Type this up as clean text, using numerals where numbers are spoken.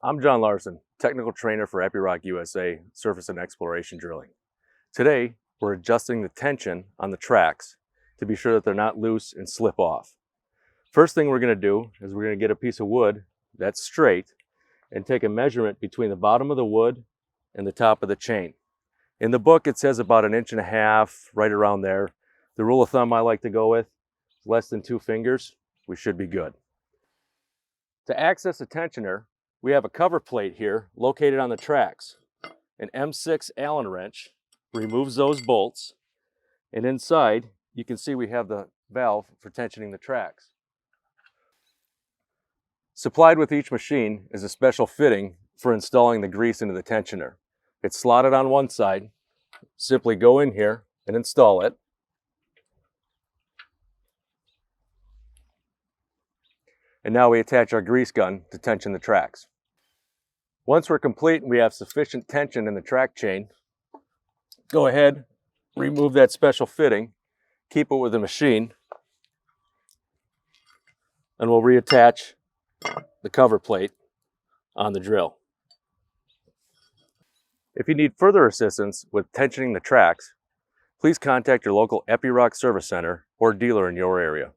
I'm Jon Larson, technical trainer for Epiroc USA Surface and Exploration Drilling. Today, we're adjusting the tension on the tracks to be sure that they're not loose and slip off. First thing we're going to do is we're going to get a piece of wood that's straight and take a measurement between the bottom of the wood and the top of the chain. In the book, it says about 1.5 inches, right around there. The rule of thumb I like to go with, less than 2 fingers, we should be good. To access a tensioner, we have a cover plate here located on the tracks. An M6 Allen wrench removes those bolts, and inside you can see we have the valve for tensioning the tracks. Supplied with each machine is a special fitting for installing the grease into the tensioner. It's slotted on one side. Simply go in here and install it. And now we attach our grease gun to tension the tracks. Once we're complete and we have sufficient tension in the track chain, go ahead, remove that special fitting, keep it with the machine, and we'll reattach the cover plate on the drill. If you need further assistance with tensioning the tracks, please contact your local Epiroc service center or dealer in your area.